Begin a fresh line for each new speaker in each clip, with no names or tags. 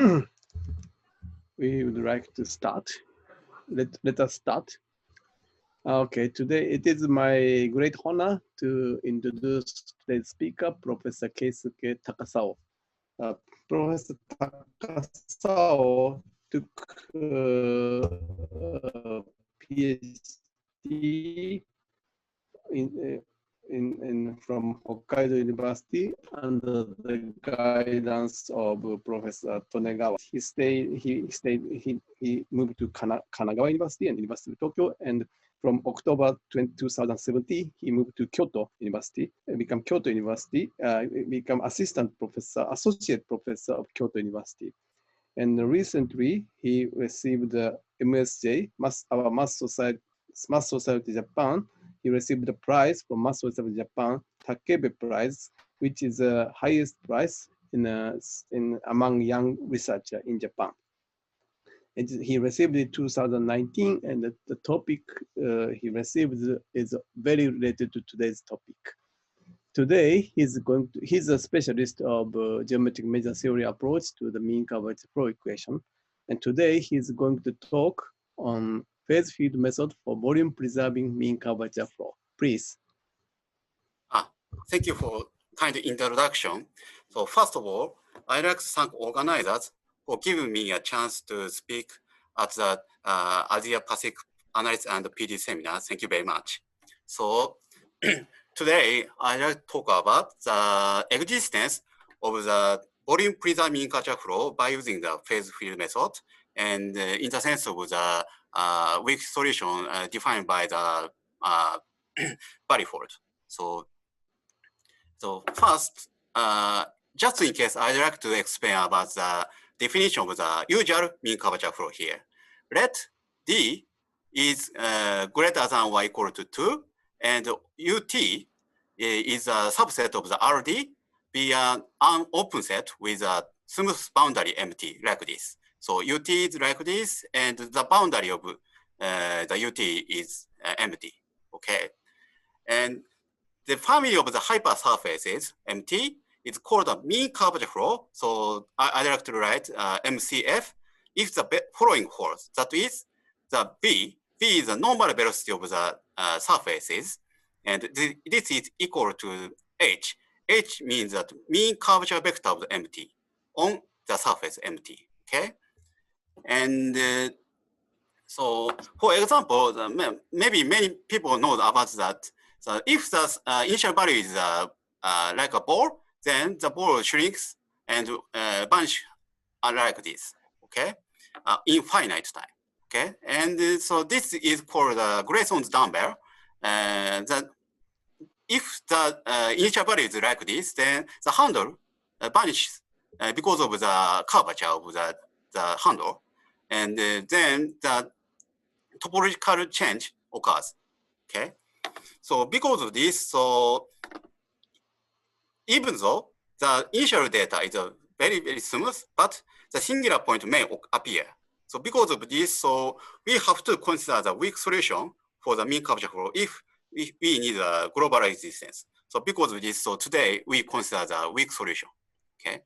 We would like to start. Let us start. Okay, today it is my great honor to introduce today's speaker, Professor Keisuke Takasao. Professor Takasao took PhD from Hokkaido University under the guidance of Professor Tonegawa. He moved to Kanagawa University and University of Tokyo, and from October 2017, he moved to Kyoto University, become Kyoto University, become assistant professor, associate professor of Kyoto University. And recently, he received the MSJ, our Math Society Japan. He received the prize from Math Society Japan, Takebe Prize, which is the highest prize in among young researchers in Japan. And he received it in 2019, and the topic he received is very related to today's topic. Today, he's a specialist of geometric measure theory approach to the mean curvature flow equation. And today, he's going to talk on phase field method for volume preserving mean curvature flow. Please.
Thank you for kind introduction. So first of all, I'd like to thank organizers for giving me a chance to speak at the Asia Pacific Analysis and PD seminar. Thank you very much. So today, I'd like to talk about the existence of the volume preserved mean curvature flow by using the phase field method, and in the sense of the weak solution defined by the manifold. So first, just in case, I'd like to explain about the definition of the usual mean curvature flow here. Let D is greater than or equal to 2, and UT is a subset of the RD be an open set with a smooth boundary empty like this. So UT is like this, and the boundary of the UT is empty. Okay, and the family of the hypersurfaces MT is called a mean curvature flow. So I'd like to write MCF if the following holds. That is, the V is the normal velocity of the surfaces, and this is equal to H. H means that mean curvature vector of the MT on the surface MT. Okay, and so for example, maybe many people know about that. So if the initial value is like a ball, then the ball shrinks and vanish like this, okay, in finite time, okay? And so this is called Grayson's dumbbell. That if the initial value is like this, then the handle vanishes because of the curvature of the handle. And then the topological change occurs, okay? So because of this, so even though the initial data is very, very smooth, but the singular point may appear. So because of this, so we have to consider the weak solution for the mean curvature flow if we need a globalized distance. So because of this, so today we consider the weak solution, okay?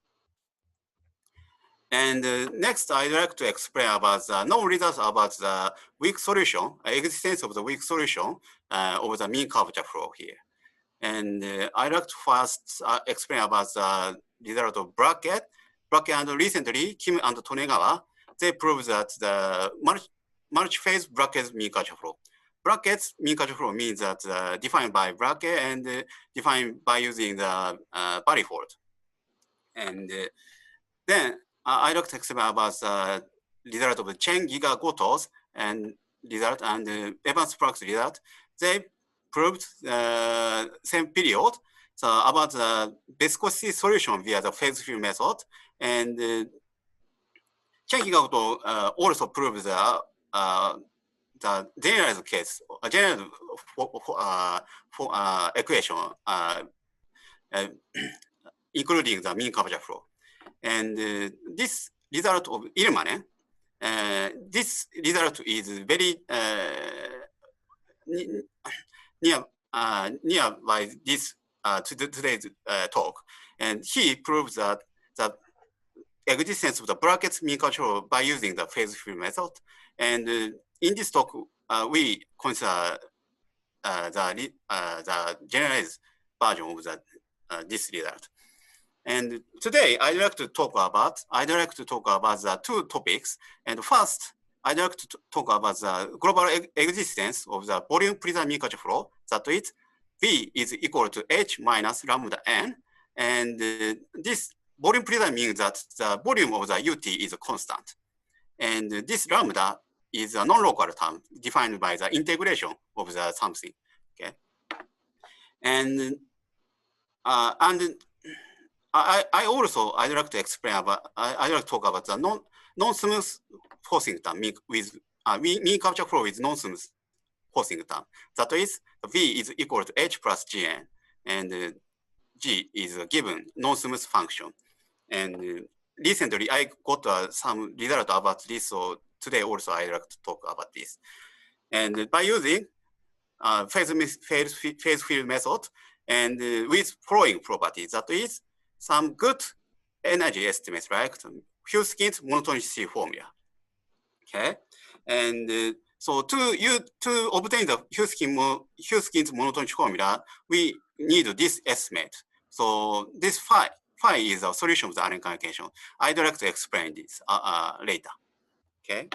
And next, I'd like to explain about the known results about the weak solution, existence of the weak solution of the mean curvature flow here. And I'd like to first explain about the result of bracket, and recently Kim and Tonegawa, they proved that the multi-phase brackets mean curvature flow. Brackets mean curvature flow means that defined by bracket and defined by using the manifold. And then I'd like to explain about the result of the Chen, Giga, Gotos, and result and Evans-Sparks result. They proved same period so about the viscosity solution via the phase field method, and Chen, Giga, Goto also proved the generalized case, general equation, including the mean curvature flow. And this result of Ilmanen, this result is very near by this today's talk, and he proves that existence of the brackets mean curvature by using the phase field method. And in this talk, we consider the generalized version of this result. And today I'd like to talk about the two topics. And first, I'd like to talk about the global existence of the volume prism mean curvature flow. That is, V is equal to H minus lambda n. And this volume prism means that the volume of the UT is constant. And this lambda is a non-local term defined by the integration of the something. Okay. And I'd like to explain about, I'd like to talk about the non-smooth forcing term with mean curvature flow with non-smooth forcing term. That is, V is equal to H plus Gn, and G is a given non-smooth function. And recently I got some result about this, so today also I'd like to talk about this. And by using phase field method and with following properties, that is some good energy estimates, right? Huskins monotonicity formula. Okay, and so to obtain the Huskins monotonicity formula, we need this estimate. So this phi is a solution of the Allen equation. I'd like to explain this later. Okay.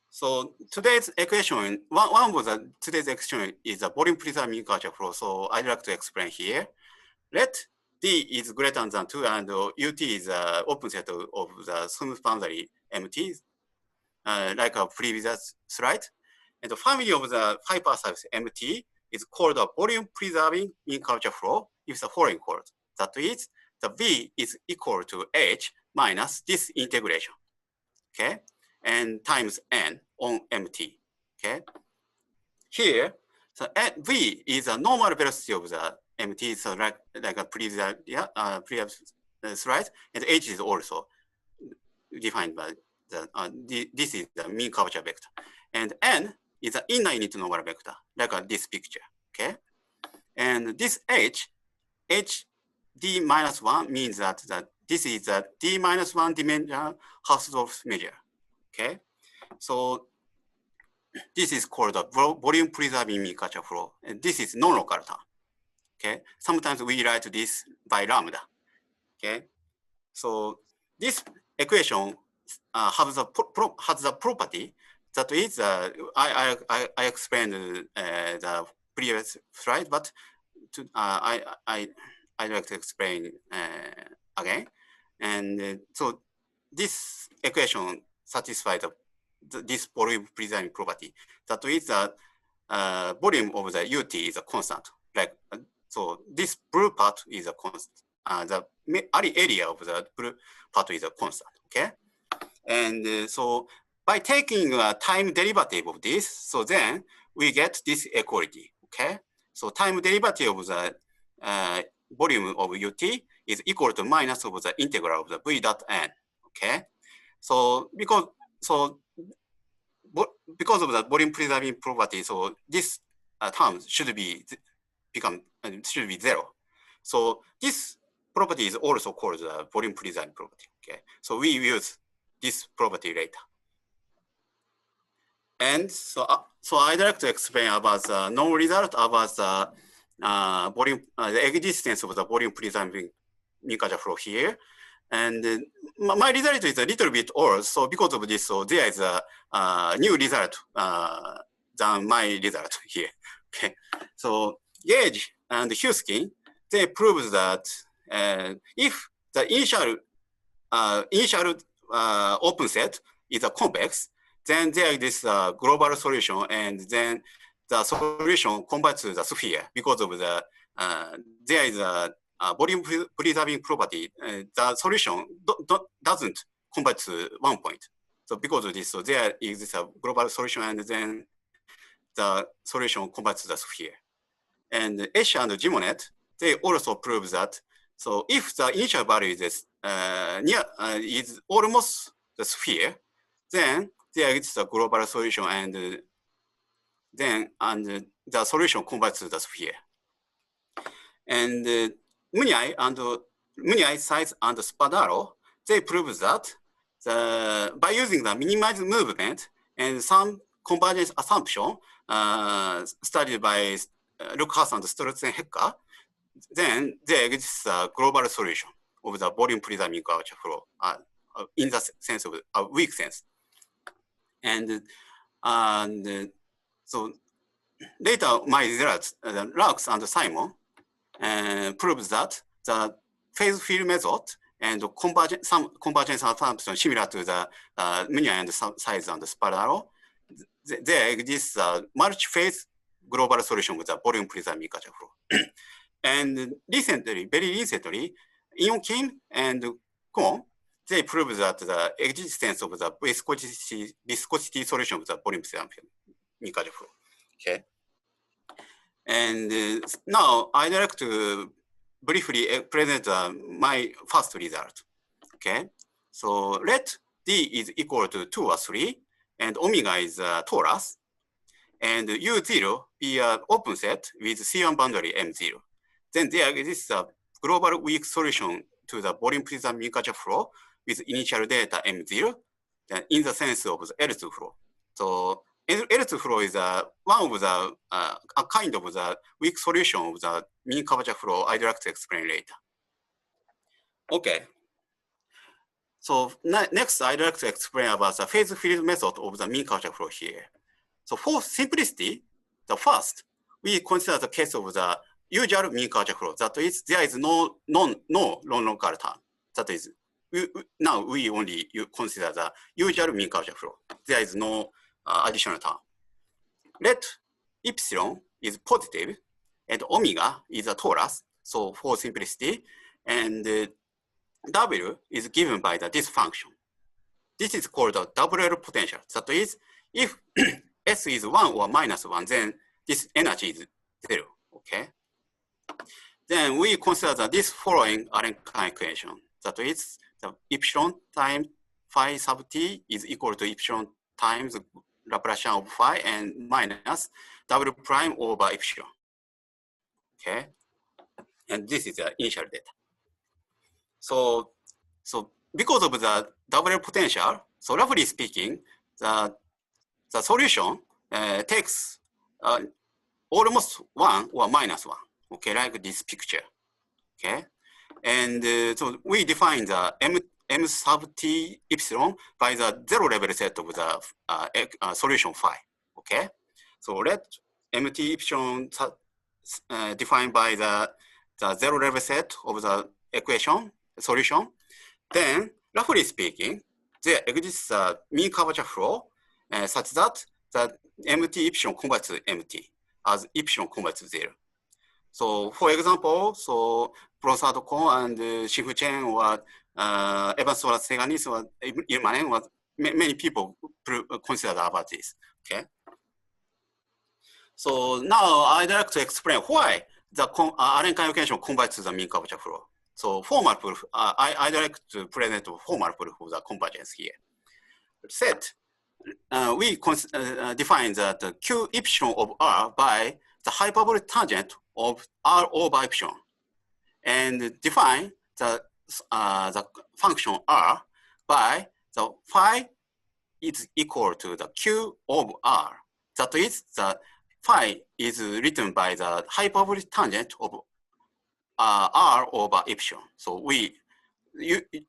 So today's equation, one of today's equation is the volume prism mean curvature flow. So I'd like to explain here. Let D is greater than 2 and UT is the open set of the smooth boundary MT, like a previous slide. And the family of the hypersurface MT is called a volume preserving mean curvature flow if the following called. That is, the V is equal to H minus this integration. Okay, and times N on MT. Okay, here, so V is a normal velocity of the MT, so like a previous slide, and H is also defined by this is the mean curvature vector, and N is an inner unit normal vector, like this picture. Okay, and this H D minus 1 means that this is a D minus 1 dimensional Hausdorff measure. Okay, so this is called a volume preserving mean curvature flow, and this is non-local term. Okay, sometimes we write this by lambda. Okay, so this equation has the property that is I explained the previous slide, but I'd like to explain again. And so this equation satisfies this volume preserving property. That is the volume of the UT is a constant. Like so, this blue part is a constant. The area of the blue part is a constant. Okay, and so by taking a time derivative of this, so then we get this equality. Okay, so time derivative of the volume of UT is equal to minus of the integral of the V dot n. Okay, so because of the volume preserving property, so this term should be zero. So this property is also called the volume preserving property. Okay, so we use this property later. And so I'd like to explain about the known result about the the existence of the volume preserving mean curvature flow here. And my result is a little bit old, so because of this, so there is a new result than my result here. Okay, so Gage and Huskin, they prove that if the initial open set is a convex, then there is this global solution, and then the solution converts to the sphere because of the there is a volume preserving property. The solution doesn't convert to 1 point. So because of this, so there is this global solution, and then the solution converts to the sphere. And Esch and Gimonet, they also prove that. So if the initial value is is almost the sphere, then there is a global solution, and then the solution converts to the sphere. And Muniai and Muniz, size, and Spadaro, they prove that by using the minimized movement and some convergence assumption studied by Lucas and Stolzenhecker, then there exists a global solution of the volume prism mean curvature flow in the sense of a weak sense. And so later, my results, Lux and Simon, proves that the phase field method and some convergence assumption similar to the Muniz and size and Spadaro, there exists a multi-phase global solution with the volume prism mean curvature flow. And recently, very recently, Ion Kim and Kwon, they proved that the existence of the viscosity solution with the volume prism mean curvature flow. Okay. And now I'd like to briefly present my first result. Okay. So let D is equal to 2 or 3, and omega is torus, and U0 be an open set with C1 boundary M0. Then there exists a global weak solution to the volume prism mean curvature flow with initial data M0 in the sense of the L2 flow. So L2 flow is one of the a kind of the weak solution of the mean curvature flow I'd like to explain later. Okay. So next, I'd like to explain about the phase field method of the mean curvature flow here. So for simplicity, the first, we consider the case of the usual mean curvature flow. That is, there is no non-local term. That is, now we only consider the usual mean curvature flow. There is no additional term. Let epsilon is positive and omega is a torus. So for simplicity, and W is given by this function. This is called a double L potential. That is, if S is 1 or -1, then this energy is 0. Okay. Then we consider this following Arendt equation. That is, the epsilon times phi sub t is equal to epsilon times Laplacian of phi and minus W prime over epsilon. Okay. And this is the initial data. So because of the double potential, so roughly speaking, the solution takes almost 1 or -1, okay, like this picture, okay? And so we define the M sub t epsilon by the 0 level set of the solution phi, okay? So let MT epsilon defined by the 0 level set of the equation solution. Then, roughly speaking, there exists a mean curvature flow such that the MT epsilon converts to MT as epsilon converts to 0. So, for example, so Bronsard Kohn and Shifu Chen or Evans or Seganis or Ilmanen or many people consider about this. Okay. So now I'd like to explain why the Arendt equation converts to the mean curvature flow. So formal proof, I'd like to present a formal proof of the convergence here. Set, we define that Q epsilon of R by the hyperbolic tangent of R over epsilon, and define the function R by the phi is equal to the Q of R. That is, the phi is written by the hyperbolic tangent of R over epsilon. So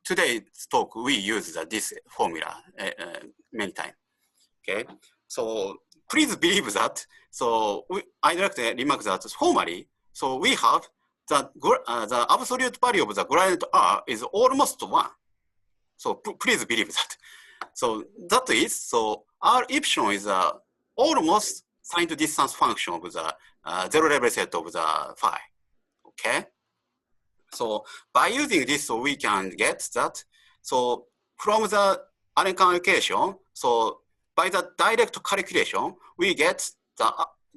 today's talk, we use this formula many times. Okay, so please believe that. So I'd like to remark that formally. So we have the absolute value of the gradient R is almost 1. So please believe that. So that is, so R epsilon is almost signed distance function of the 0 level set of the phi. Okay. So by using this, so we can get that. So from the Arendt equation, so by the direct calculation, we get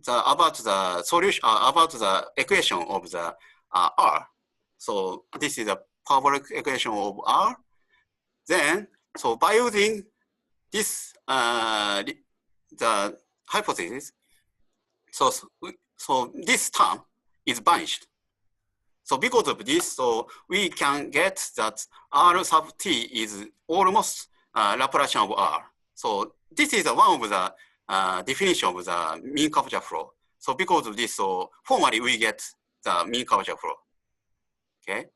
about the solution about the equation of the R. So this is a parabolic equation of R. Then, so by using this the hypothesis, so this term is vanished. So because of this, so we can get that R sub t is almost Laplacian of R. So this is one of the definition of the mean curvature flow. So because of this, so formally we get the mean curvature flow. Okay.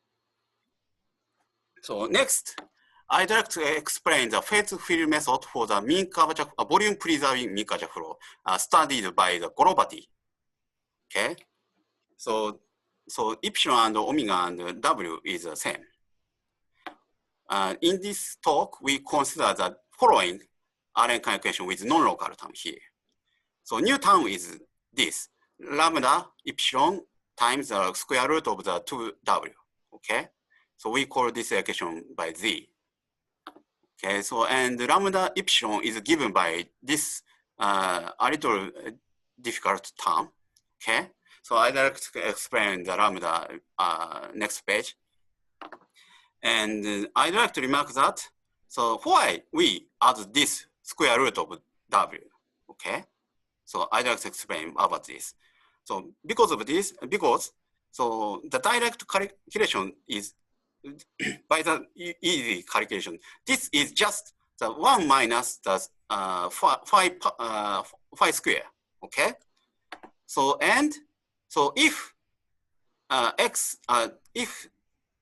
So next, I'd like to explain the phase field method for the mean curvature, volume preserving mean curvature flow studied by the Gorobati. Okay. So epsilon and omega and W is the same. In this talk, we consider the following Rn calculation with non-local term here. So new term is this, lambda epsilon times the square root of the 2W, okay? So we call this equation by Z. Okay, so and lambda epsilon is given by this a little difficult term, okay? So I'd like to explain the lambda next page. And I'd like to remark that, so why we add this square root of W, okay? So I'd like to explain about this. So because of this, so the direct calculation is by the easy calculation. This is just the 1 minus the phi square, okay? So and so if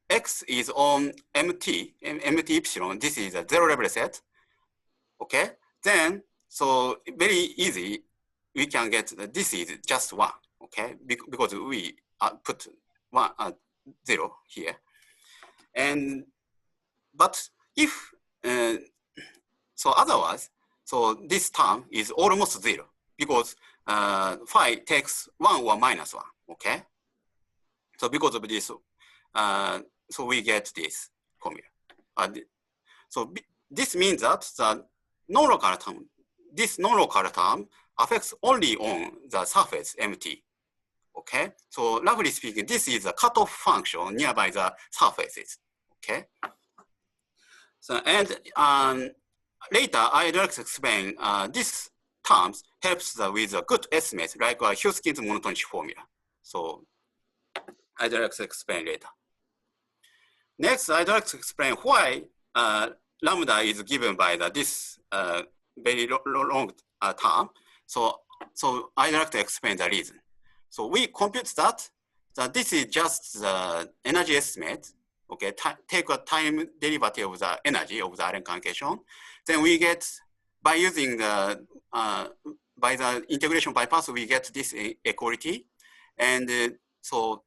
X is on MT epsilon, this is a zero level set, okay? Then, so very easy, we can get this is just 1, okay? Because we put 0 here. And, but if, so otherwise, so this term is almost 0 because phi takes 1 or minus 1, okay? So because of this, so we get this formula. So this means that the non-local term, this non-local term affects only on the surface MT. Okay, so roughly speaking, this is a cutoff function nearby the surfaces. Okay, so and later I'd like to explain this terms helps with a good estimate like Huskins monotonic formula. So I'd like to explain later. Next, I'd like to explain why lambda is given by this very long term. So I'd like to explain the reason. So we compute that this is just the energy estimate. Okay, take a time derivative of the energy of the Rn calculation. Then we get by using the by the integration by parts, we get this equality, and so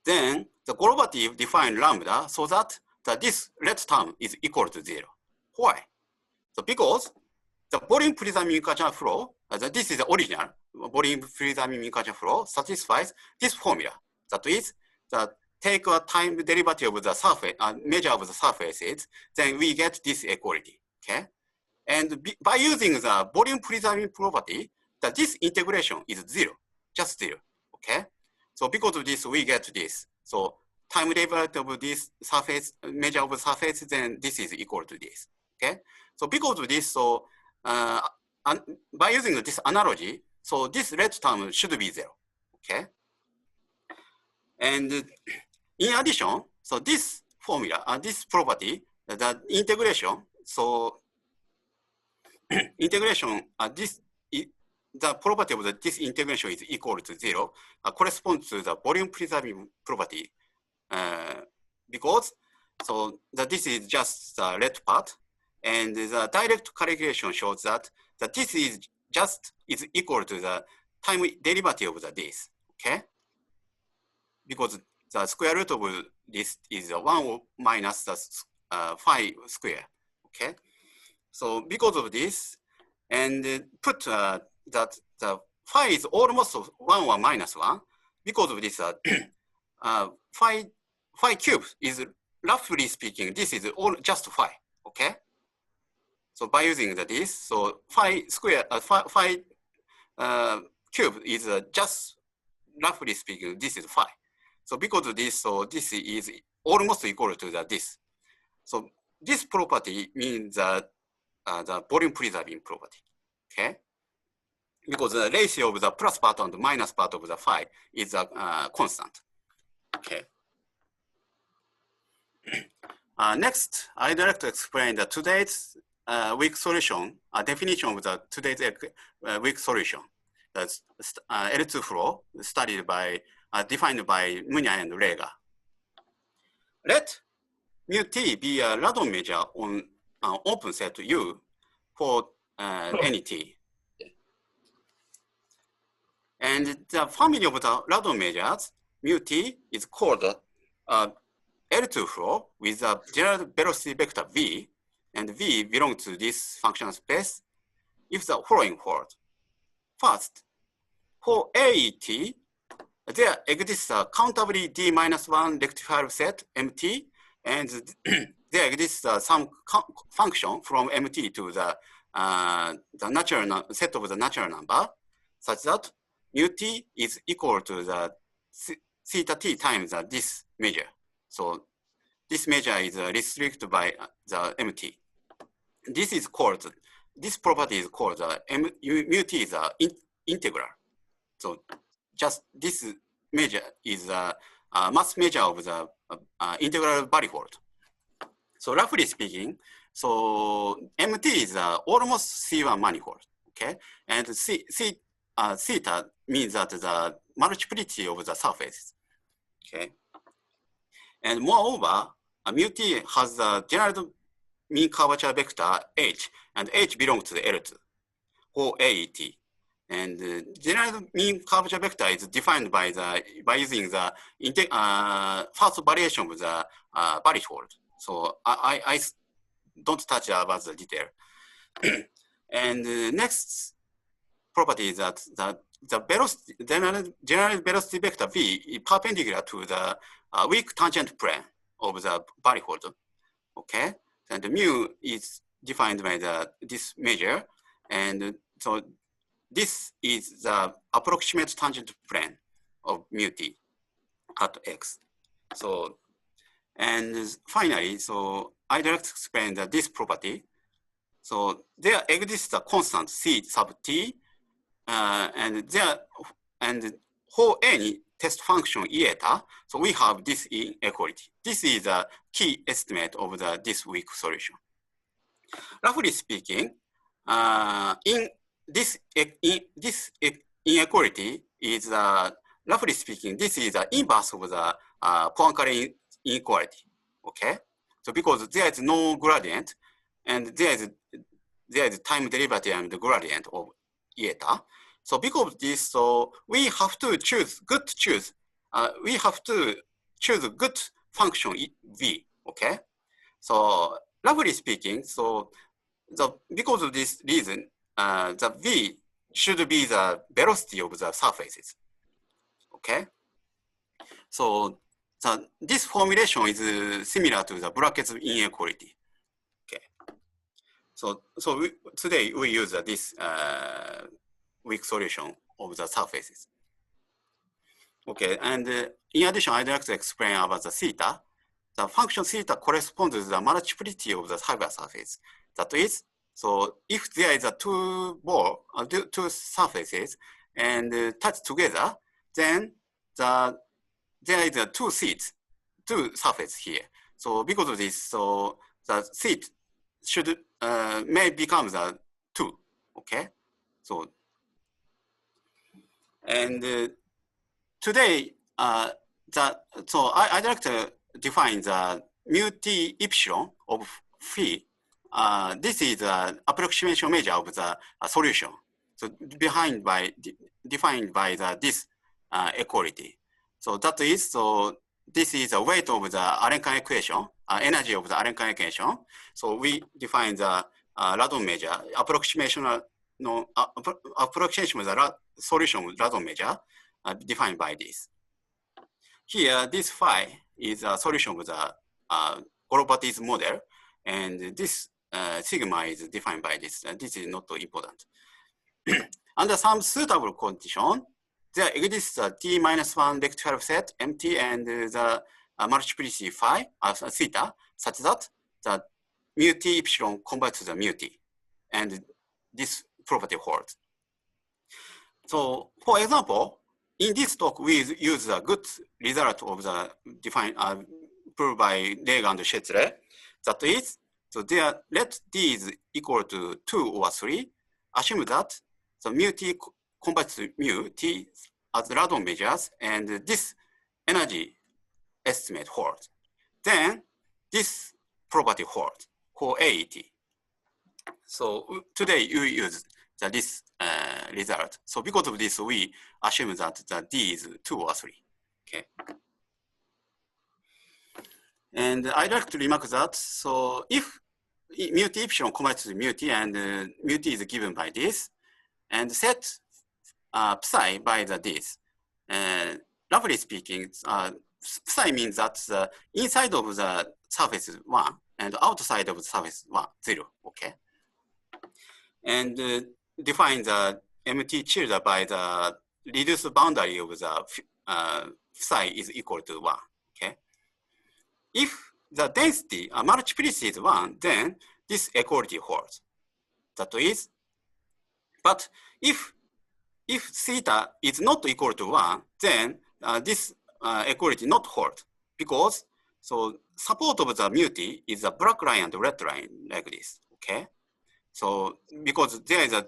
then the Gorobati define lambda so that this red term is equal to 0. Why? So because the volume preserving mean curvature flow, this is the original volume preserving mean curvature flow, satisfies this formula. That is, that take a time derivative of the surface, measure of the surfaces, then we get this equality. Okay, and by using the volume preserving property, that this integration is 0, just 0. Okay, so because of this, we get this. So time derivative of this surface, measure of the surface, then this is equal to this. Okay, so because of this, so by using this analogy, so this red term should be 0. Okay, and in addition, so this formula, this property, the integration, so integration, the property of this integration is equal to 0, corresponds to the volume preserving property, because so this is just the red part, and the direct calculation shows that this is just is equal to the time derivative of this. Okay, because the square root of this is 1 minus the phi square. Okay, so because of this, and put that the phi is almost 1 or minus 1. Because of this, phi cube is roughly speaking, this is all just phi. Okay, so by using this, so phi square, phi cube is just roughly speaking, this is phi. So because of this, so this is almost equal to this. So this property means that the volume preserving property. Okay, because the ratio of the plus part and the minus part of the phi is a constant. Okay. Next, I'd like to explain the today's weak solution, a definition of the today's weak solution. That's L2 flow studied by, defined by Munya and Rega. Let mu t be a radon measure on an open set U for any t. And the family of the radon measures, mu t, is called L2 flow with a general velocity vector v, and v belongs to this functional space if the following hold. First, for AET, there exists a countably d-1 rectifier set mt, and there exists some function from mt to the natural set of the natural number, such that mu t is equal to the theta t times this measure. So this measure is restricted by the mt. This is called, this property is called mu t is integral. So just this measure is a mass measure of the integral manifold. So roughly speaking, so MT is almost C1 manifold, okay? And theta means that the multiplicity of the surfaces, okay? And moreover, mu t has the general mean curvature vector H, and H belongs to the L2 for AET. And the general mean curvature vector is defined by using the first variation of the manifold. So I don't touch about the detail. And the next property is that the velocity, general velocity vector v is perpendicular to the weak tangent plane of the manifold. Okay, and the mu is defined by this measure, and so this is the approximate tangent plane of mu t at x. So, and finally, so I'd like to explain this property. So there exists a constant c sub t, and for any test function eta, so we have this inequality. This is a key estimate of this weak solution. Roughly speaking, this inequality is, roughly speaking, this is the inverse of the Poincare inequality, okay? So because there is no gradient, and there is time derivative and the gradient of eta. So because of this, so we have to choose we have to choose a good function v, okay? So roughly speaking, so because of this reason, the v should be the velocity of the surfaces, okay? So this formulation is similar to the brackets inequality, okay? So today we use this weak solution of the surfaces, okay? And in addition, I'd like to explain about the theta. The function theta corresponds to the multiplicity of the fiber surface. That is, so if there is a two surfaces and touch together, then there is a two surfaces here. So because of this, so the seat should may become the two, okay? So and today, so I'd like to define the mu t epsilon of phi. This is an approximation measure of the solution. So defined by this equality. So that is, so this is the weight of the Allen-Kine equation, energy of the Allen-Kine equation. So we define the radon measure, approximation of the solution of radon measure defined by this. Here, this phi is a solution of the properties model, and this sigma is defined by this. This is not important. Under some suitable condition, there exists a t-1 rectifier set mt and the multiplicity phi theta, such that the mu t epsilon converts to the mu t, and this property holds. So, for example, in this talk, we use a good result of the defined proved by Leg and Shetzler. That is, so there let D is equal to 2 or 3. Assume that the mu T compares to mu T as random measures, and this energy estimate holds. Then this property holds for AET. So today you use this result. So because of this, we assume that the D is 2 or 3. Okay. And I'd like to remark that, so if mu T epsilon combines to mu T and mu T is given by this, and set psi by the this, roughly speaking, psi means that the inside of the surface is 1 and outside of the surface is 0, okay? And define the MT tilde by the reduced boundary of the psi is equal to 1, okay? If the density, multiplicity is 1, then this equality holds. That is, but if theta is not equal to 1, then this equality not hold, because so support of the mu T is a black line and red line like this, okay? So because there is a,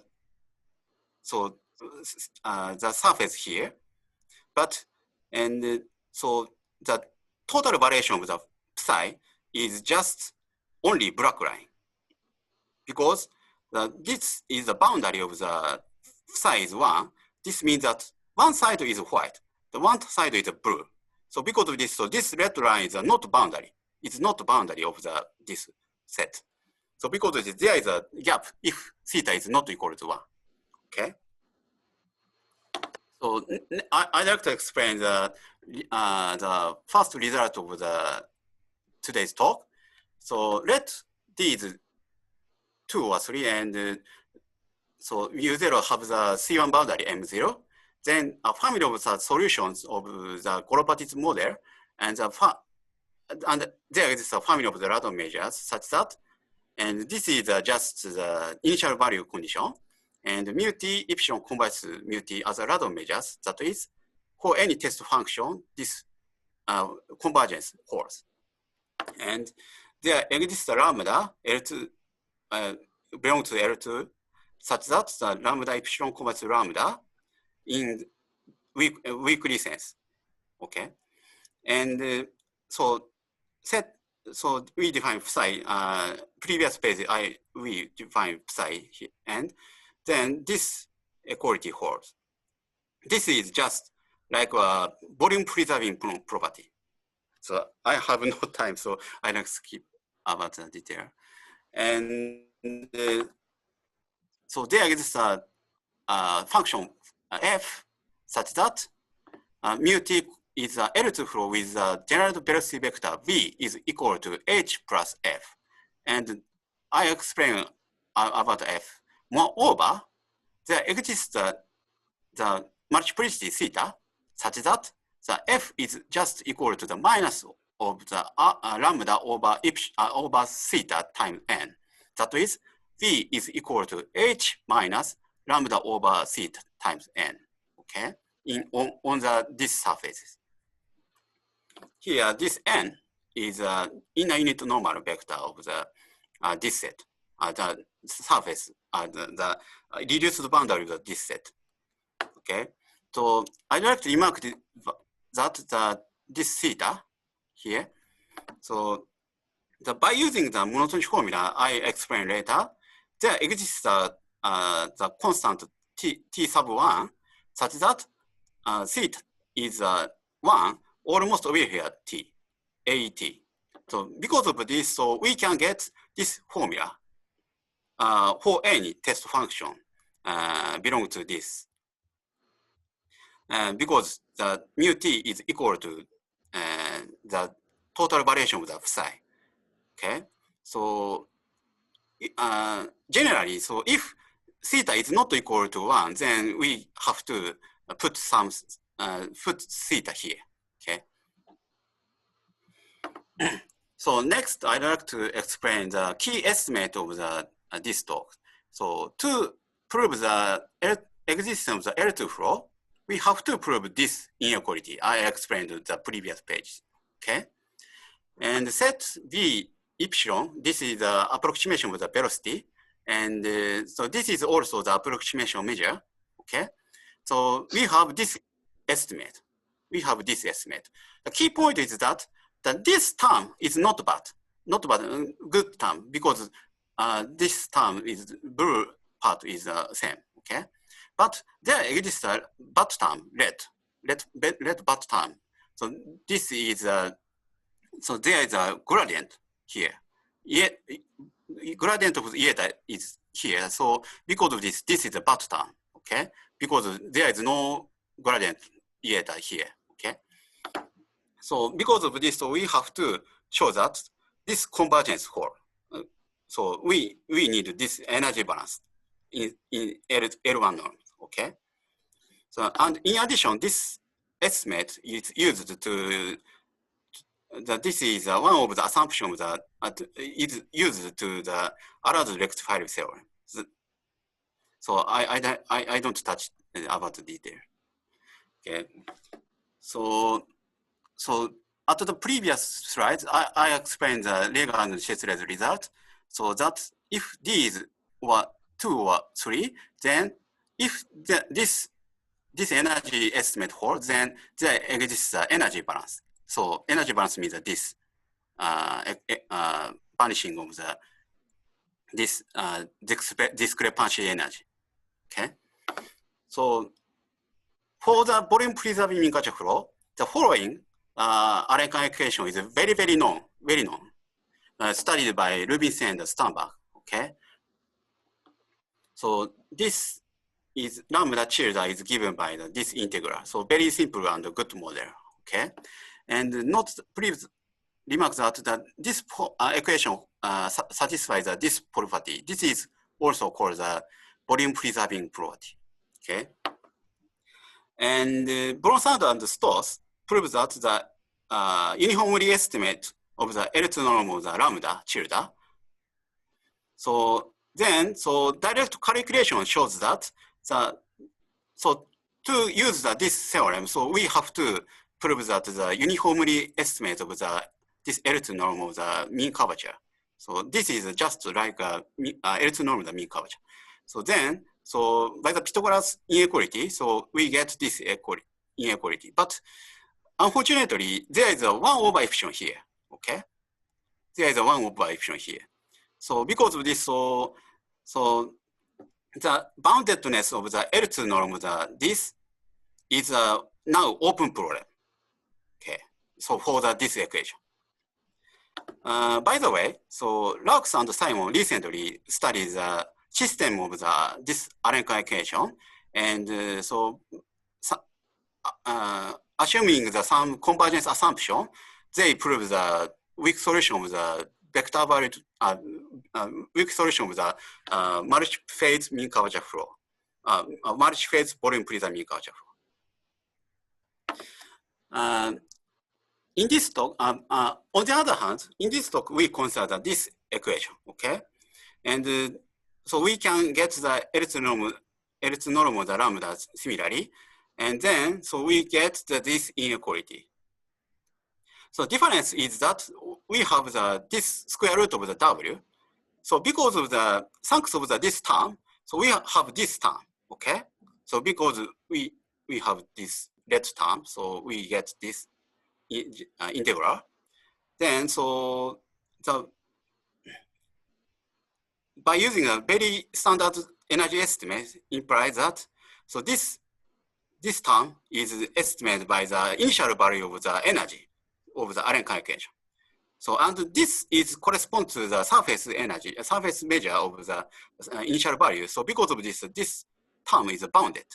so the surface here, but, and so the total variation of the psi is just only black line, because this is the boundary of the psi is 1. This means that one side is white, the one side is blue. So because of this, so this red line is not boundary. It's not the boundary of this set. So because of this, there is a gap if theta is not equal to 1. Okay. So I'd like to explain the first result of today's talk. So let D is 2 or 3, and so U0 have the C1 boundary M0. Then a family of the solutions of the Golopatitz model, and there is a family of the random measures such that, and this is just the initial value condition, and mu T epsilon combines mu T as a random measures. That is, for any test function, this convergence holds. And there exists a lambda L2 belongs to L2 such that the lambda epsilon combines lambda in weakly sense, okay? And so we define psi, previous page we define psi here, and then this equality holds. This is just like a volume preserving property. So I have no time, so I like skip about the detail. And so there is a function f such that mu T is L2 flow with a general velocity vector v is equal to h plus f. And I explain about f. Moreover, there exists the multiplicity theta such that the f is just equal to the minus of the lambda over theta times n. That is, v is equal to h minus lambda over theta times n. Okay, on this surfaces. Here, this n is inner unit normal vector of the this set, the surface, the reduced boundary of this set. Okay, so I'd like to remark that this theta here. So by using the monotonic formula I explain later, there exists the constant t sub 1 such that theta is 1 almost over here t, AET. So because of this, so we can get this formula for any test function belong to this. Because the mu t is equal to the total variation of the psi. Okay, so generally, so if theta is not equal to 1, then we have to put some theta here. Okay. So next, I'd like to explain the key estimate of this talk. So to prove the existence of the L2 flow, we have to prove this inequality. I explained the previous page. Okay, and set v epsilon. This is the approximation of the velocity, and so this is also the approximation measure. Okay, so we have this estimate. We have this estimate. The key point is that this term is not bad, good term, because this term is blue part is same. Okay, but there exists a bad term, red bad term. So this is so there is a gradient here. Gradient of eta is here. So because of this is a bad term. Okay, because there is no gradient eta here. Okay, so because of this, so we have to show that this convergence hold. So we need this energy balance in L1 norm. Okay, so and in addition, this estimate is used to this is one of the assumptions that is used to the Arad rectifier theorem. So I don't touch about the detail. Okay, so at the previous slides, I explained the Lega and Chesler's result. So that if these were 2 or 3, then if this energy estimate holds, then there exists an energy balance. So energy balance means that this vanishing of this discrepancy energy. Okay. So for the volume preserving mean curvature flow, the following Arenkan equation is very known, studied by Rubinstein and Sternberg. Okay. So this is lambda tilde is given by this integral. So very simple and good model. Okay. And note previous remarks that this equation satisfies this property. This is also called the volume preserving property. Okay. And Bronsard and Stoss prove that the uniformly estimate of the L2 norm of the lambda tilde. So then, direct calculation shows that so to use this theorem, so we have to prove that the uniformly estimate of this L2 norm of the mean curvature. So this is just like L2 norm of the mean curvature. So then, by the Pythagoras inequality, so we get this inequality. But unfortunately, there is a 1 over epsilon here. Okay, there is a 1 over epsilon here. So because of this, the boundedness of the L2 norm of this is now open problem. Okay, so for this equation. By the way, so Laux and Simon recently studied the system of this Arenkan equation, and assuming some convergence assumption, they prove the weak solution of the vector valued weak solution of the multi-phase mean curvature flow, multi-phase volume preserving mean curvature flow. In this talk, on the other hand, in this talk, we consider this equation, okay? And so we can get the L2 norm of the lambda similarly, and then so we get this inequality. So difference is that we have this square root of the W. So because of thanks of this term, so we have this term, okay? So because we have this red term, so we get this integral. Then by using a very standard energy estimate implies that this term is estimated by the initial value of the energy of the Arenkan equation. So and this is correspond to the surface energy, a surface measure of the initial value. So because of this term is bounded.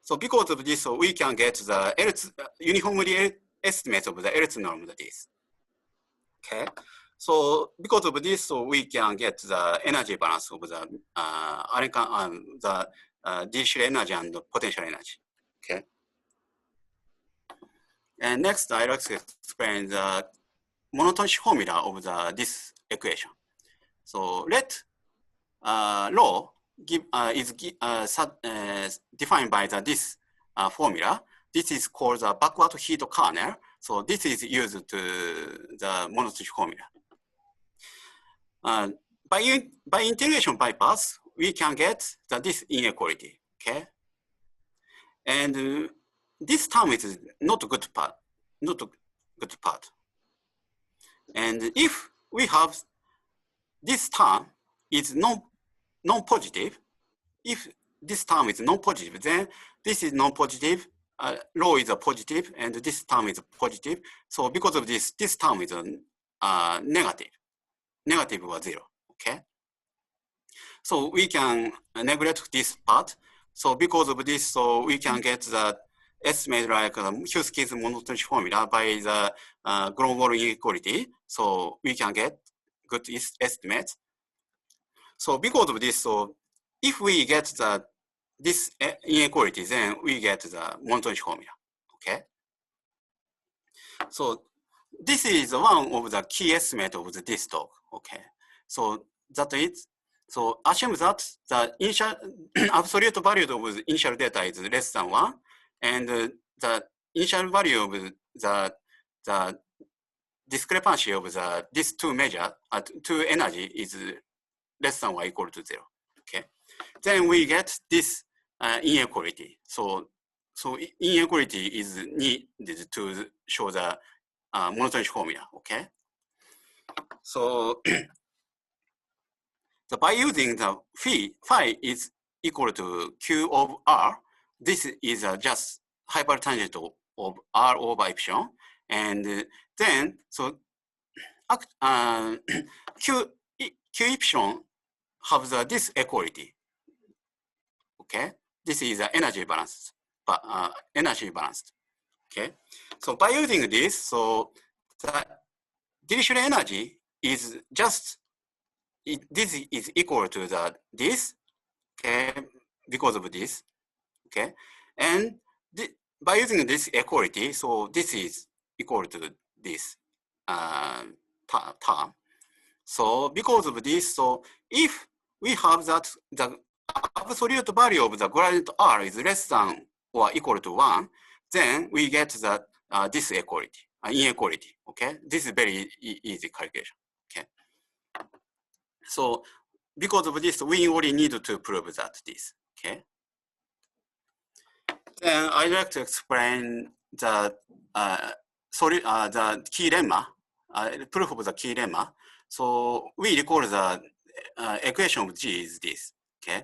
So because of this, so we can get the uniformly estimate of the L2 norm of this. Okay. So because of this, so we can get the energy balance of the Arenkan, the Dirichlet energy and the potential energy. Okay. And next, I'd like to explain the monotonic formula of this equation. So let rho is defined by this formula. This is called the backward heat kernel. So this is used to the monotonic formula. By integration bypass, we can get this inequality. Okay, and this term is not a good part, not a good part. And if we have this term is non-positive, if this term is non-positive, then this is non-positive, rho is a positive, and this term is positive. So because of this, this term is a negative. Negative or zero, okay? So we can neglect this part. So because of this, so we can get the estimate like Keisuke's monotonic formula by the global inequality. So we can get good estimates. So because of this, so if we get this inequality, then we get the monotonic formula, okay? So this is one of the key estimate of this talk, okay? So that is, so assume that the initial absolute value of the initial data is less than 1, and the initial value of the discrepancy of these two measures, two energy is less than or equal to 0, okay? Then we get this inequality. So inequality is needed to show the monotonic formula, okay? So by using the phi is equal to Q of R, this is just hypertangent of R over epsilon. And then, so Q epsilon has this equality, okay? This is energy balanced, okay? So by using this, so the Dirichlet energy is just, this is equal to this, okay, because of this, okay? And by using this equality, so this is equal to this term. So because of this, so if we have that the absolute value of the gradient R is less than or equal to 1, then we get that this equality, inequality, okay? This is very easy calculation, okay? So because of this, we only need to prove that this, okay? Then I'd like to explain the the key lemma, proof of the key lemma. So we recall the equation of G is this, okay?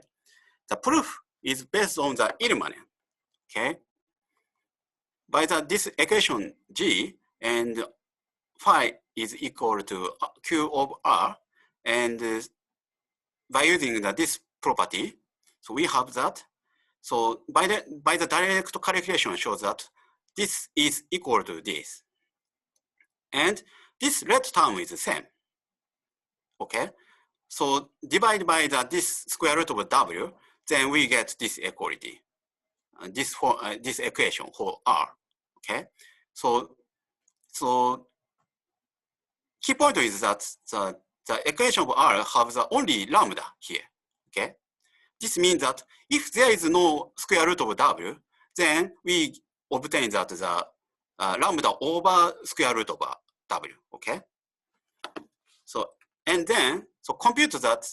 The proof is based on the Riemann, okay? By this equation G, and phi is equal to Q of R, and by using this property, so we have that. So by the direct calculation shows that this is equal to this. And this red term is the same, okay? So divide by this square root of W, then we get this equality, this equation for R, okay? So key point is that the equation of R has only lambda here, okay? This means that if there is no square root of W, then we obtain that the lambda over square root of W, okay? So, and then, so compute that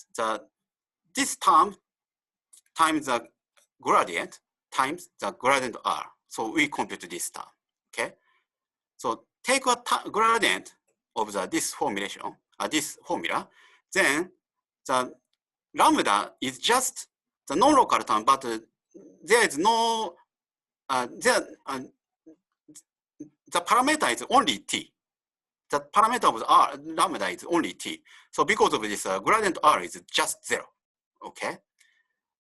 this term times the gradient times the gradient R. So we compute this term, okay? So take a gradient of this formulation, this formula, then the lambda is just the non-local term, but there is no, the parameter is only t. The parameter of R, lambda is only t. So because of this, gradient R is just 0, okay?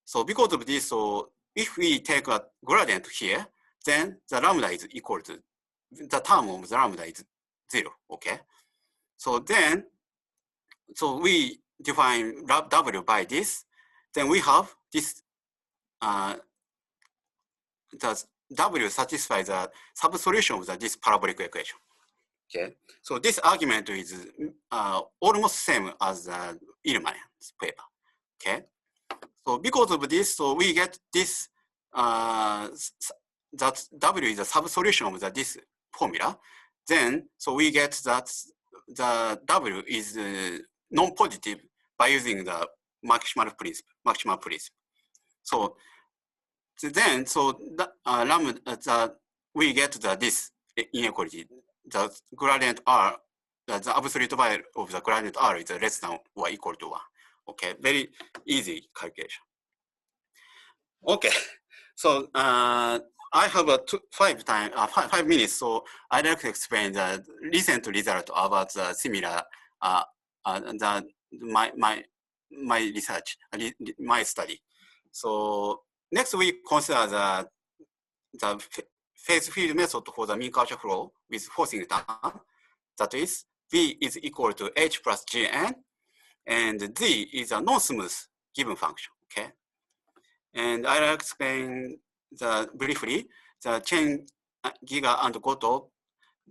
So because of this, so if we take a gradient here, then the lambda is equal to, the term of the lambda is 0, okay? So then, so we define W by this, then we have this, the W satisfies the subsolution of this parabolic equation. Okay, so this argument is almost same as the Illmann's paper. Okay, so because of this, so we get this that W is a sub-solution of this formula, then so we get that the W is non-positive by using the maximal principle. So then lambda we get this inequality. The gradient R, the absolute value of the gradient R is less than or equal to 1. Okay, very easy calculation. Okay, so I have 5 minutes, so I'd like to explain the recent result about the similar my research, my study. So next we consider the phase field method for the mean curvature flow with forcing term. That is, V is equal to H plus Gn, and Z is a non-smooth given function. Okay, and I'll explain briefly the chain Giga and Goto.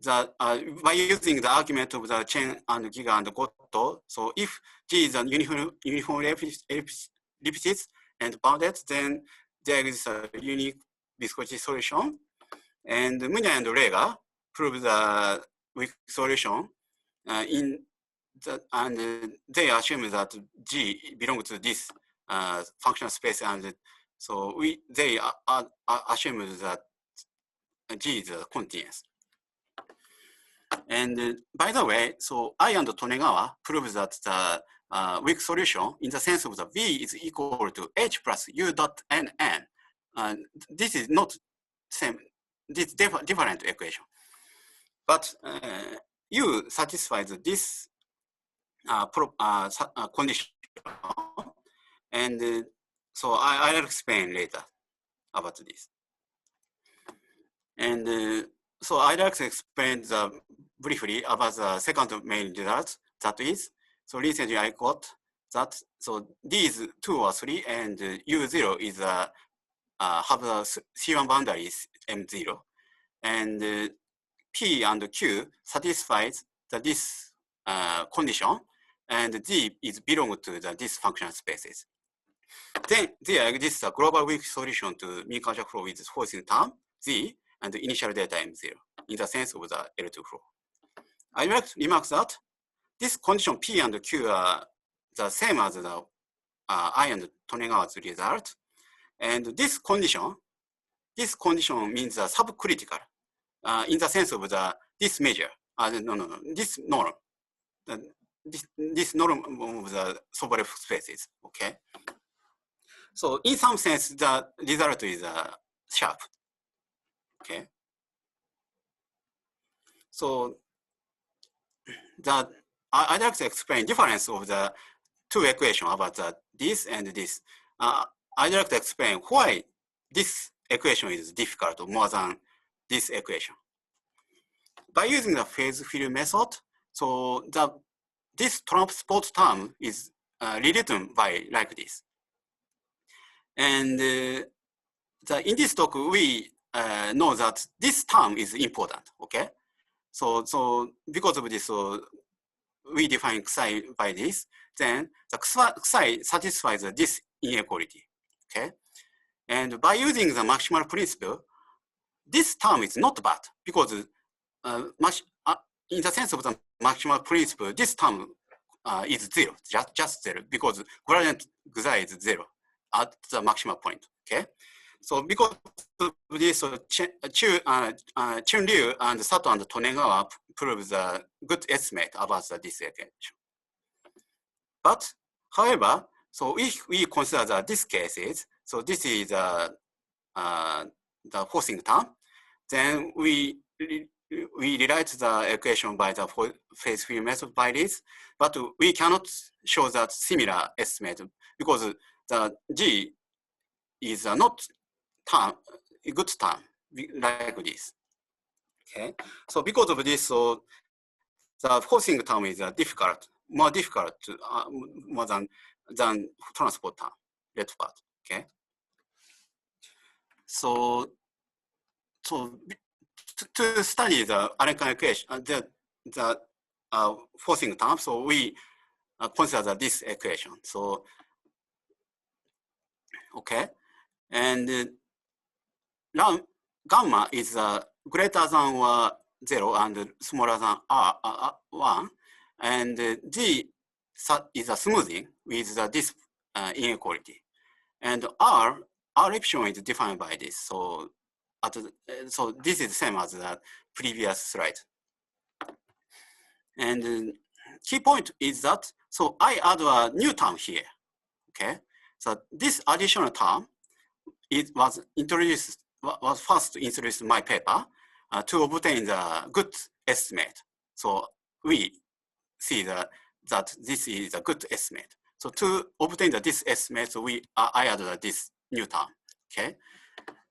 By using the argument of the chain and Giga and Goto, so if G is a uniform ellipsis and bounded, then there is a unique viscosity solution. And Munya and Rega prove the weak solution and they assume that G belongs to this functional space, and so they assume that G is continuous. And by the way, so I and Tonegawa prove that the weak solution in the sense of the V is equal to H plus U dot NN. This is not same, this different equation. But U satisfies this condition. And so I'll explain later about this. And so I'd like to explain briefly about the second main result. That is, so recently I got that, so these 2 or 3 and U0 is have the C1 boundaries M0. And P and Q satisfies this condition, and Z is belong to this functional spaces. Then there exists a global weak solution to mean curvature flow with forcing term Z and the initial data M0 in the sense of the L2 flow. I would like to remark that this condition P and Q are the same as the I and Tonegawa's result. And this condition means subcritical in the sense of this measure. This norm. This norm of the Sobolev spaces. Okay. So in some sense, the result is sharp. Okay. So I'd like to explain difference of the 2 equations about this and this. I'd like to explain why this equation is difficult more than this equation. By using the phase field method, so this transport term is rewritten by like this. And in this talk, we know that this term is important. Okay, so because of this, so we define psi by this. Then the psi satisfies this inequality. Okay, and by using the maximal principle, this term is not bad because in the sense of the maximal principle, this term is 0, just 0, because gradient xi is 0 at the maximal point. Okay, so because of this, so Chun-Ryu and Sato and Tonegawa proves a good estimate about this equation. But however, so if we consider these cases, so this is the forcing term, then we rewrite the equation by the phase field method by this, but we cannot show that similar estimate because the G is not a good term like this. Okay, so because of this, so the forcing term is more difficult to, more than transport term, red part. Okay, so to study the Arenkan equation, the forcing term, so we consider this equation. So okay, and gamma is greater than or 0 and smaller than 1, and G is a smoothing with this inequality, and R epsilon is defined by this. So so this is the same as the previous slide. And key point is that, so I add a new term here, okay? So this additional term, it was first introduced in my paper to obtain the good estimate. So we see that this is a good estimate. So to obtain this estimate, so I added this new term, okay?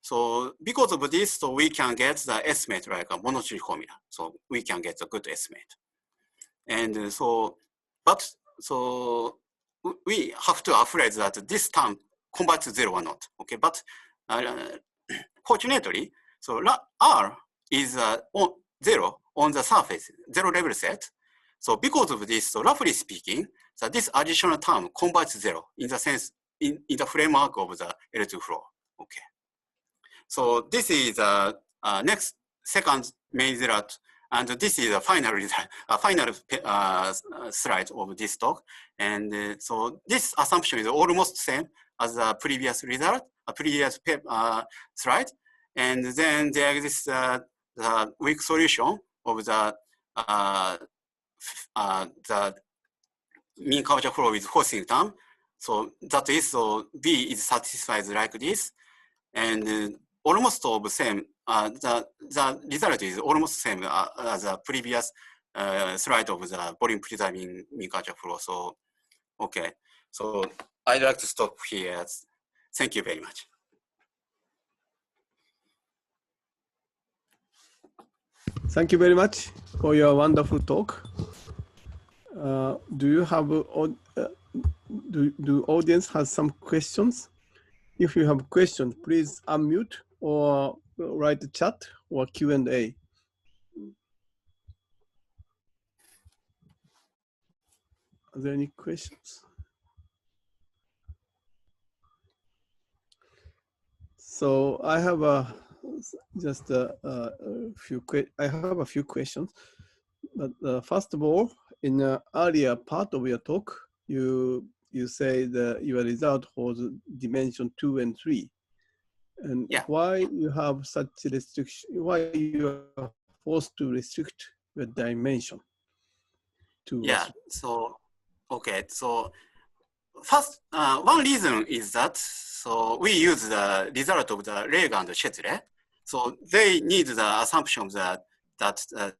So because of this, so we can get the estimate like a monotopic formula. So we can get a good estimate. And so we have to afraid that this term converts to 0 or not. Okay, but fortunately, so R is on 0 on the surface, 0 level set. So because of this, so roughly speaking, so this additional term converts 0 in the sense in the framework of the L2 flow. Okay. So this is second main result. And this is a final result, slide of this talk. And so this assumption is almost same as the previous result, a previous slide. And then there exists the weak solution of the mean curvature flow with forcing term. So that is, so B is satisfied like this. And almost of the same, the result is almost same as the previous slide of the volume preserving mean curvature flow. So, okay. So I'd like to stop here. Thank you very much.
Thank you very much for your wonderful talk. Do you have, do audience has some questions? If you have questions, please unmute or write the chat or Q&A. Are there any questions? So I have just a few questions. But first of all, in the earlier part of your talk, you say that your result was dimension 2 and 3. And
yeah.
Why you have such restriction? Why you are forced to restrict the dimension to?
Yeah. So okay. So first, one reason is that so we use the result of the Reg and Chetle. So they need the assumption that the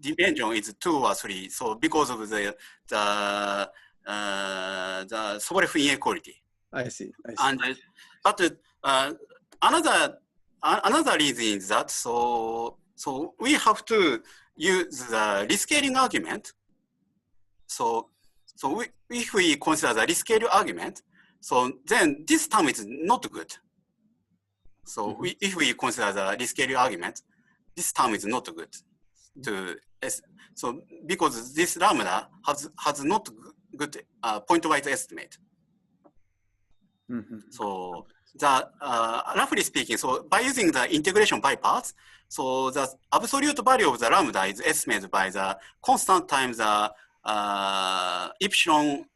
dimension is 2 or 3. So because of the Sobolev inequality.
I see.
And but another reason is that so we have to use the rescaling argument. So if we consider the rescale argument, so then this term is not good. So if we consider the rescale argument, this term is not good. So because this lambda has not good point-wise estimate. So the roughly speaking, so by using the integration by parts, so the absolute value of the lambda is estimated by the constant times the epsilon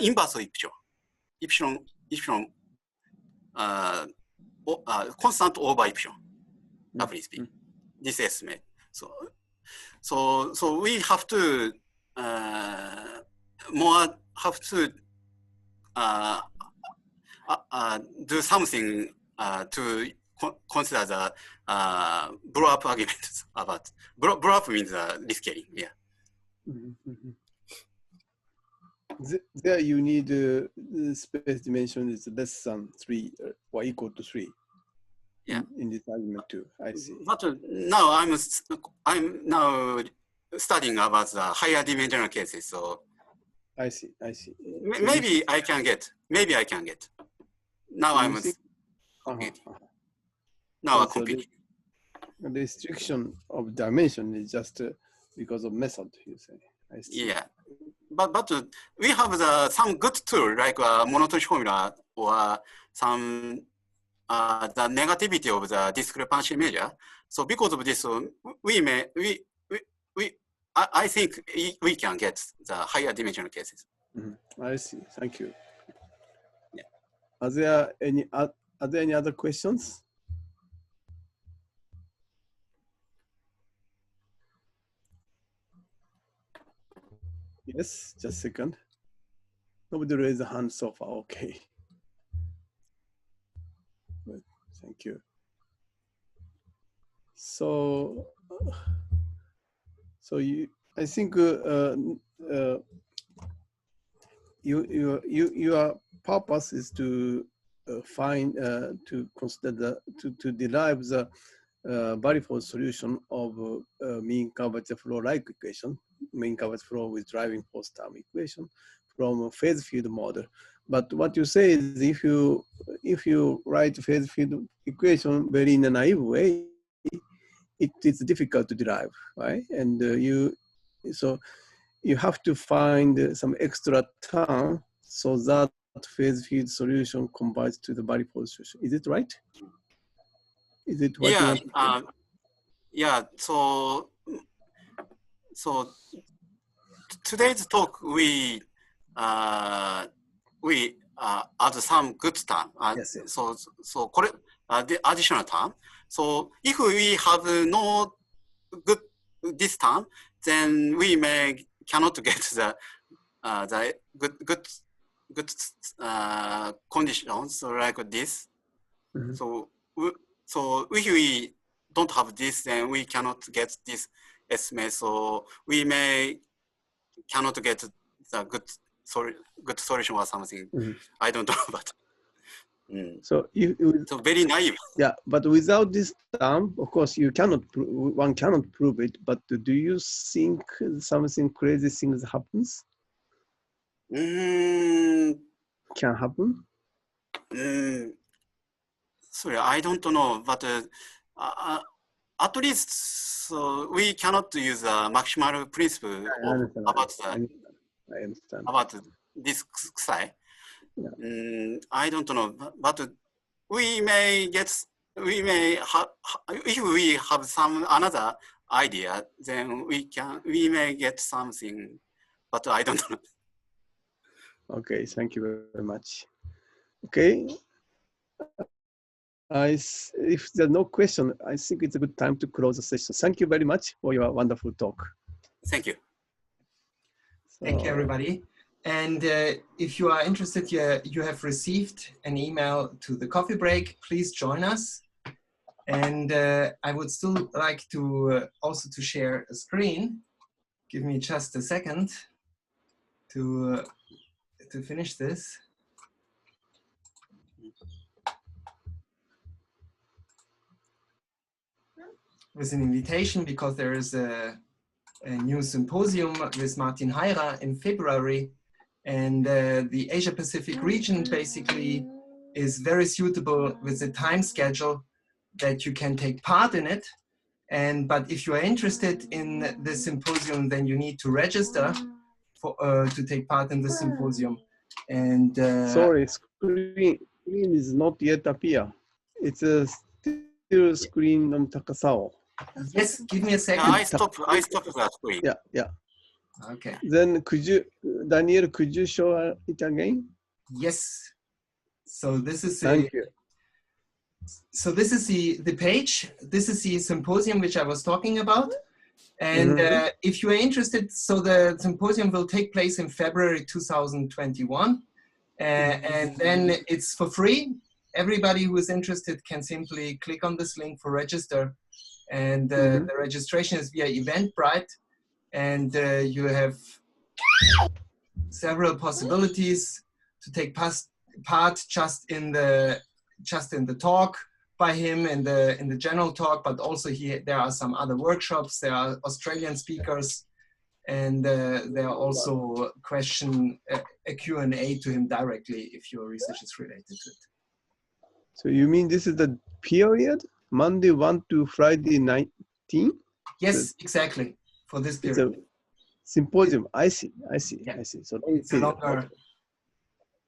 inverse of epsilon constant over epsilon, roughly speaking. This estimate. So we have to do something to consider the blow up argument about blow up means rescaling. Yeah.
There you need space dimension is less than 3 or equal to 3.
Yeah.
In this argument too. I see.
But now I'm now studying about the higher dimensional cases. So
I see.
Maybe I can get. Now I'm now I'm competing.
The restriction of dimension is just because of method, you say. I see.
Yeah, but we have some good tool like a monotonic formula or some the negativity of the discrepancy measure. So because of this, I think we can get the higher dimensional cases.
I see. Thank you.
Yeah.
Are there any other questions? Yes, just a second. Nobody raised a hand so far. Okay. Good. Thank you. So I think your purpose is to to consider to derive the manifold solution of mean curvature flow like equation, mean curvature flow with driving force term equation from a phase field model. But what you say is if you write phase field equation very in a naive way, it is difficult to derive, right? And so you have to find some extra term so that phase field solution converges to the manifold solution. Is it right? Is it what you want to say?
Yeah. So today's talk we add some good term.
Yes, yes.
So the additional term. So if we have no good this term, then we cannot get the good conditions like this.
Mm-hmm.
So if we don't have this, then we cannot get this estimate. So we cannot get the good solution or something.
Mm-hmm.
I don't know, but
so
very naive.
Yeah, but without this term, of course, one cannot prove it. But do you think something crazy things happens? Can happen?
Sorry, I don't know, but at least we cannot use a maximal principle about this psi.
Yeah.
I don't know, but we may have, if we have some another idea, then we may get something, but I don't know.
Okay, thank you very much. Okay. If there's no question, I think it's a good time to close the session. Thank you very much for your wonderful talk.
Thank you.
Thank you, everybody. And if you are interested, you have received an email to the coffee break. Please join us. And I would still like to also to share a screen. Give me just a second to finish this. With an invitation, because there is a new symposium with Martin Heira in February, and the Asia Pacific region basically is very suitable with the time schedule that you can take part in it. But if you are interested in the symposium, then you need to register for to take part in the symposium. And
sorry, screen is not yet appear. It's a still screen on Takasao.
Yes, give me a second.
I stop that screen.
Yeah.
Okay.
Then Daniel, could you show it again?
Yes. So this is
Thank you.
So this is the page. This is the symposium which I was talking about. And if you are interested, so the symposium will take place in February 2021. And then it's for free. Everybody who is interested can simply click on this link for register. And the registration is via Eventbrite. And you have several possibilities to take part just in the talk by him in the general talk, but also there are some other workshops. There are Australian speakers, and there are also a Q&A to him directly if your research is related to it.
So you mean this is the period, Monday 1 to Friday 19?
Yes, exactly, for this period.
It's a symposium. I see.
Yeah.
I see. So
it's a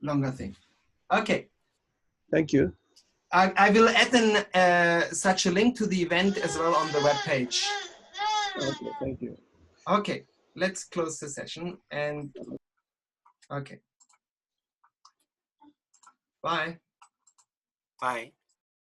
longer thing. Okay.
Thank you.
I will add such a link to the event as well on the web page.
Okay, thank you.
Okay, let's close the session and okay. Bye.
Bye.